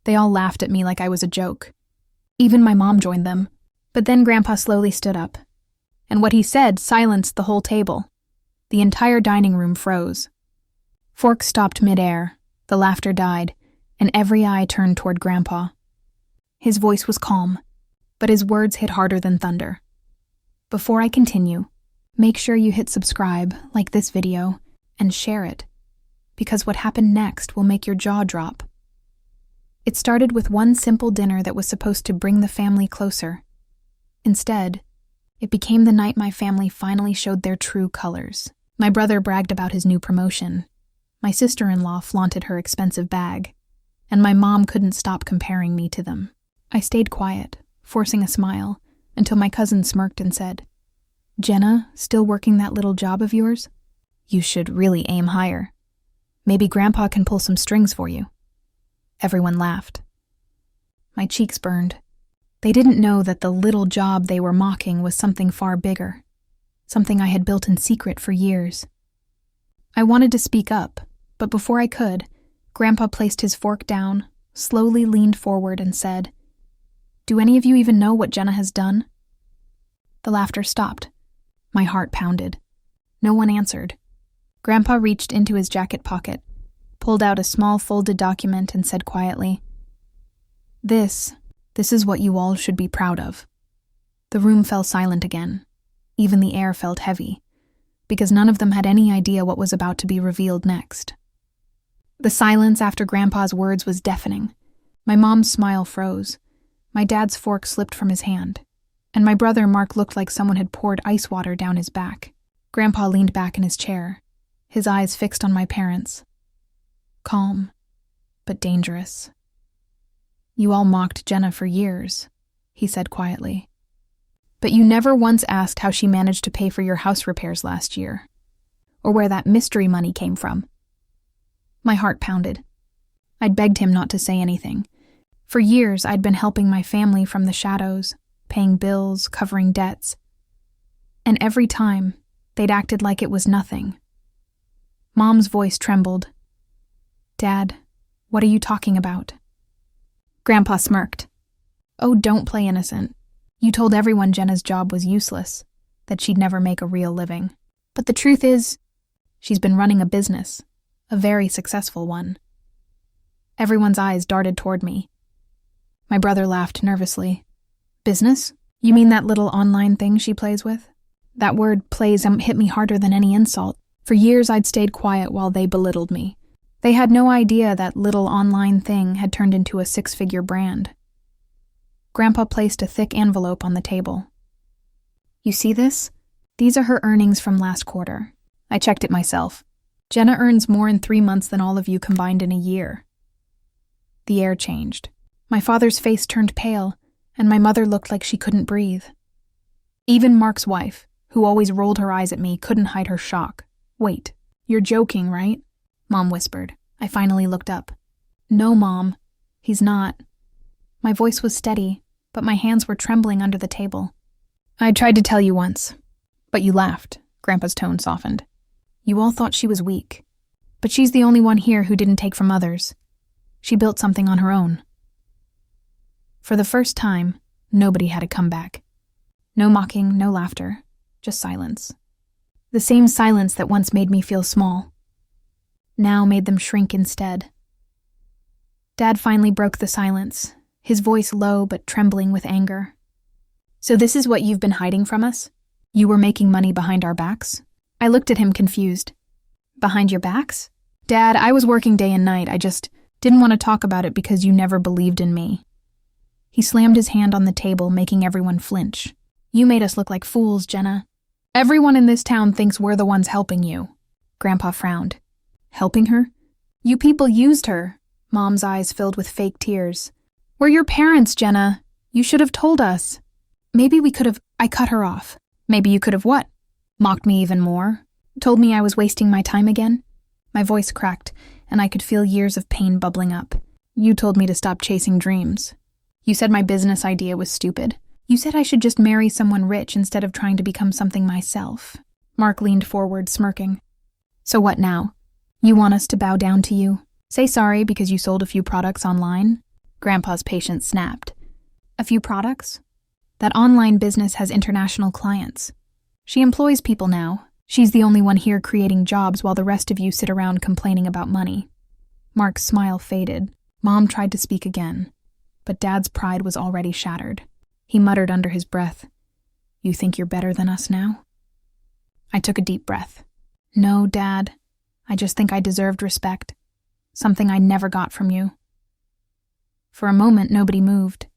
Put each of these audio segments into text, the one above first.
They all laughed at me like I was a joke. Even my mom joined them. But then Grandpa slowly stood up. And what he said silenced the whole table. The entire dining room froze. Forks stopped midair, the laughter died, and every eye turned toward Grandpa. His voice was calm, but his words hit harder than thunder. Before I continue, make sure you hit subscribe, like this video, and share it, because what happened next will make your jaw drop. It started with one simple dinner that was supposed to bring the family closer. Instead, it became the night my family finally showed their true colors. My brother bragged about his new promotion. My sister-in-law flaunted her expensive bag, and my mom couldn't stop comparing me to them. I stayed quiet, forcing a smile, until my cousin smirked and said, "Jenna, still working that little job of yours? You should really aim higher. Maybe Grandpa can pull some strings for you." Everyone laughed. My cheeks burned. They didn't know that the little job they were mocking was something far bigger, something I had built in secret for years. I wanted to speak up, but before I could, Grandpa placed his fork down, slowly leaned forward and said, "Do any of you even know what Jenna has done?" The laughter stopped. My heart pounded. No one answered. Grandpa reached into his jacket pocket, pulled out a small folded document and said quietly, This is what you all should be proud of." The room fell silent again. Even the air felt heavy, because none of them had any idea what was about to be revealed next. The silence after Grandpa's words was deafening. My mom's smile froze. My dad's fork slipped from his hand, and my brother Mark looked like someone had poured ice water down his back. Grandpa leaned back in his chair, his eyes fixed on my parents. Calm, but dangerous. "You all mocked Jenna for years," he said quietly. "But you never once asked how she managed to pay for your house repairs last year, or where that mystery money came from." My heart pounded. I'd begged him not to say anything. For years, I'd been helping my family from the shadows, paying bills, covering debts. And every time, they'd acted like it was nothing. Mom's voice trembled. "Dad, what are you talking about?" Grandpa smirked. "Oh, don't play innocent. You told everyone Jenna's job was useless, that she'd never make a real living. But the truth is, she's been running a business, a very successful one." Everyone's eyes darted toward me. My brother laughed nervously. "Business? You mean that little online thing she plays with?" That word "plays" hit me harder than any insult. For years I'd stayed quiet while they belittled me. They had no idea that little online thing had turned into a 6-figure brand. Grandpa placed a thick envelope on the table. "You see this? These are her earnings from last quarter. I checked it myself. Jenna earns more in 3 months than all of you combined in a year." The air changed. My father's face turned pale, and my mother looked like she couldn't breathe. Even Mark's wife, who always rolled her eyes at me, couldn't hide her shock. "Wait, you're joking, right?" Mom whispered. I finally looked up. "No, Mom, he's not." My voice was steady, but my hands were trembling under the table. "I tried to tell you once, but you laughed." Grandpa's tone softened. "You all thought she was weak, but she's the only one here who didn't take from others. She built something on her own." For the first time, nobody had a comeback. No mocking, no laughter, just silence. The same silence that once made me feel small, now made them shrink instead. Dad finally broke the silence, his voice low but trembling with anger. "So this is what you've been hiding from us? You were making money behind our backs?" I looked at him confused. "Behind your backs?" "Dad, I was working day and night. I just didn't want to talk about it because you never believed in me." He slammed his hand on the table, making everyone flinch. "You made us look like fools, Jenna. Everyone in this town thinks we're the ones helping you." Grandpa frowned. "Helping her? You people used her." Mom's eyes filled with fake tears. "We're your parents, Jenna. You should have told us." "Maybe we could have—" I cut her off. "Maybe you could have what? Mocked me even more? Told me I was wasting my time again?" My voice cracked, and I could feel years of pain bubbling up. "You told me to stop chasing dreams. You said my business idea was stupid. You said I should just marry someone rich instead of trying to become something myself." Mark leaned forward, smirking. "So what now? You want us to bow down to you? Say sorry because you sold a few products online?" Grandpa's patience snapped. A few products? That online business has international clients. She employs people now. She's the only one here creating jobs while the rest of you sit around complaining about money. Mark's smile faded. Mom tried to speak again, but Dad's pride was already shattered. He muttered under his breath, "You think you're better than us now?" I took a deep breath. "No, Dad. I just think I deserved respect. Something I never got from you." For a moment, nobody moved.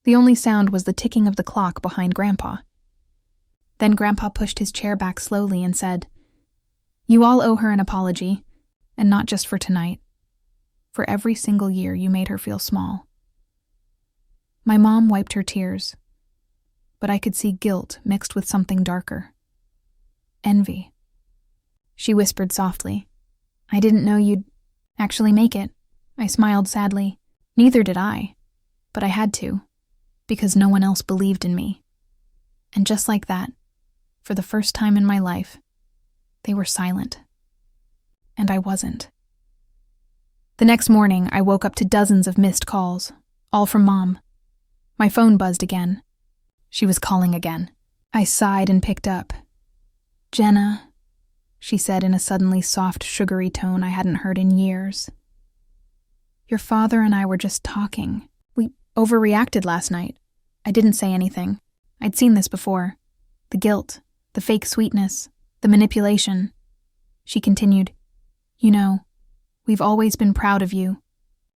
The only sound was the ticking of the clock behind Grandpa. Then Grandpa pushed his chair back slowly and said, "You all owe her an apology, and not just for tonight. For every single year you made her feel small." My mom wiped her tears, but I could see guilt mixed with something darker. Envy. She whispered softly, "I didn't know you'd actually make it." I smiled sadly. Neither did I, but I had to, because no one else believed in me. And just like that, for the first time in my life, they were silent. And I wasn't. The next morning, I woke up to dozens of missed calls, all from Mom. My phone buzzed again. She was calling again. I sighed and picked up. "Jenna," she said in a suddenly soft, sugary tone I hadn't heard in years. "Your father and I were just talking. We overreacted last night. I didn't say anything. I'd seen this before. The guilt, the fake sweetness, the manipulation." She continued, "You know, we've always been proud of you.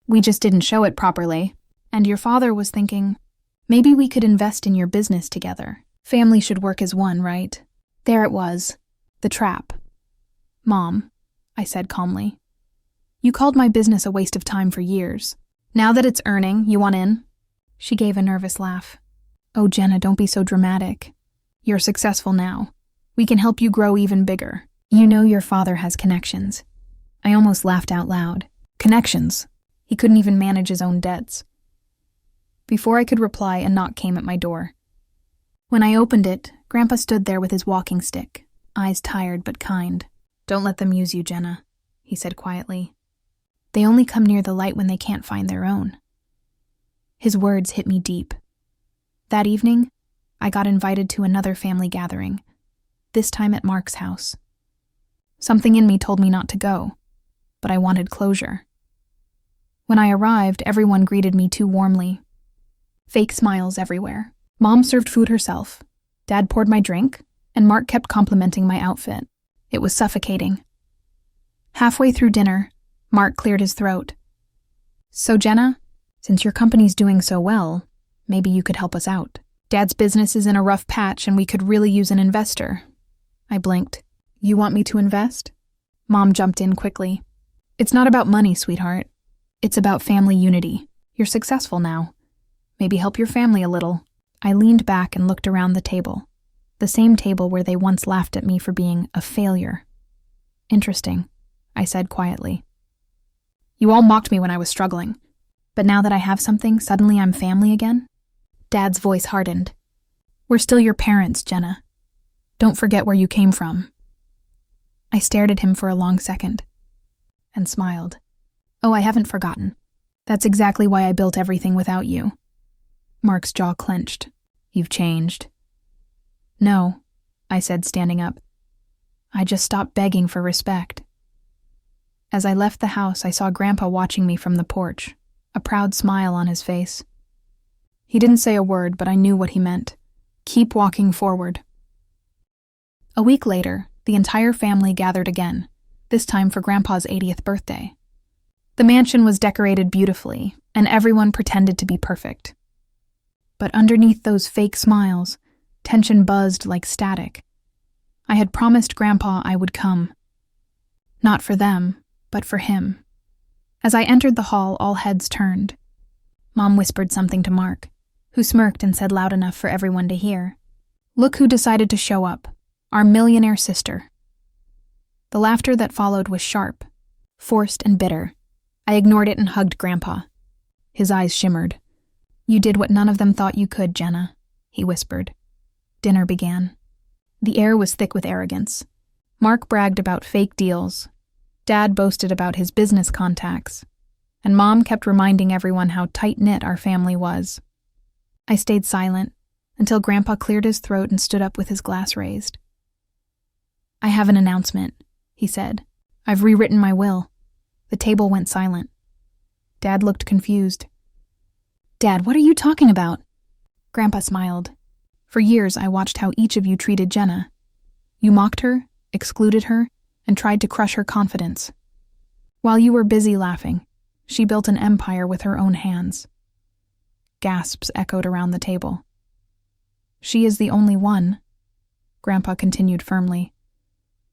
We just didn't show it properly. And your father was thinking, maybe we could invest in your business together. Family should work as one, right?" There it was. The trap. "Mom," I said calmly, "you called my business a waste of time for years. Now that it's earning, you want in?" She gave a nervous laugh. "Oh, Jenna, don't be so dramatic. You're successful now. We can help you grow even bigger. You know your father has connections." I almost laughed out loud. Connections? He couldn't even manage his own debts. Before I could reply, a knock came at my door. When I opened it, Grandpa stood there with his walking stick, eyes tired but kind. "Don't let them use you, Jenna," he said quietly. "They only come near the light when they can't find their own." His words hit me deep. That evening, I got invited to another family gathering, this time at Mark's house. Something in me told me not to go, but I wanted closure. When I arrived, everyone greeted me too warmly. Fake smiles everywhere. Mom served food herself, Dad poured my drink, and Mark kept complimenting my outfit. It was suffocating. Halfway through dinner, Mark cleared his throat. "So Jenna, since your company's doing so well, maybe you could help us out. Dad's business is in a rough patch and we could really use an investor." I blinked. "You want me to invest?" Mom jumped in quickly. "It's not about money, sweetheart. It's about family unity. You're successful now. Maybe help your family a little." I leaned back and looked around the table. The same table where they once laughed at me for being a failure. "Interesting," I said quietly. "You all mocked me when I was struggling. But now that I have something, suddenly I'm family again?" Dad's voice hardened. "We're still your parents, Jenna. Don't forget where you came from." I stared at him for a long second and smiled. "Oh, I haven't forgotten. That's exactly why I built everything without you." Mark's jaw clenched. "You've changed." "No," I said, standing up. "I just stopped begging for respect." As I left the house, I saw Grandpa watching me from the porch, a proud smile on his face. He didn't say a word, but I knew what he meant. Keep walking forward. A week later, the entire family gathered again, this time for Grandpa's 80th birthday. The mansion was decorated beautifully, and everyone pretended to be perfect. But underneath those fake smiles, tension buzzed like static. I had promised Grandpa I would come. Not for them, but for him. As I entered the hall, all heads turned. Mom whispered something to Mark, who smirked and said loud enough for everyone to hear, "Look who decided to show up, our millionaire sister." The laughter that followed was sharp, forced and bitter. I ignored it and hugged Grandpa. His eyes shimmered. "You did what none of them thought you could, Jenna," he whispered. Dinner began. The air was thick with arrogance. Mark bragged about fake deals. Dad boasted about his business contacts. and Mom kept reminding everyone how tight-knit our family was. I stayed silent until Grandpa cleared his throat and stood up with his glass raised. "I have an announcement," he said. "I've rewritten my will." The table went silent. Dad looked confused. "Dad, what are you talking about?" Grandpa smiled. "For years, I watched how each of you treated Jenna. You mocked her, excluded her, and tried to crush her confidence. While you were busy laughing, she built an empire with her own hands." Gasps echoed around the table. "She is the only one," Grandpa continued firmly,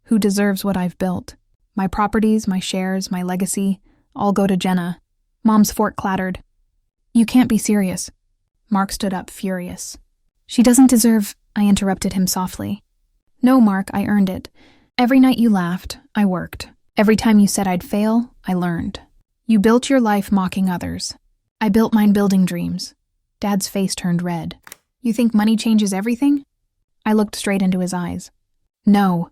"who deserves what I've built. My properties, my shares, my legacy, all go to Jenna." Mom's fork clattered. "You can't be serious." Mark stood up, furious. "She doesn't deserve—" I interrupted him softly. "No, Mark, I earned it. Every night you laughed, I worked. Every time you said I'd fail, I learned. You built your life mocking others. I built mine building dreams." Dad's face turned red. "You think money changes everything?" I looked straight into his eyes. "No,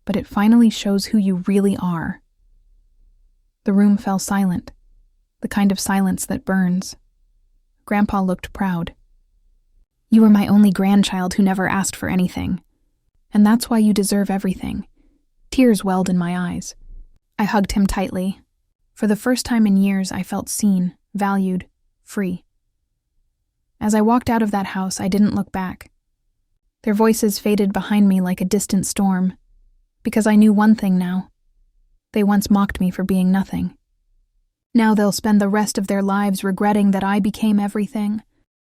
but it finally shows who you really are." The room fell silent, the kind of silence that burns. Grandpa looked proud. "You were my only grandchild who never asked for anything. And that's why you deserve everything." Tears welled in my eyes. I hugged him tightly. For the first time in years, I felt seen, valued, free. As I walked out of that house, I didn't look back. Their voices faded behind me like a distant storm, because I knew one thing now. They once mocked me for being nothing. Now they'll spend the rest of their lives regretting that I became everything.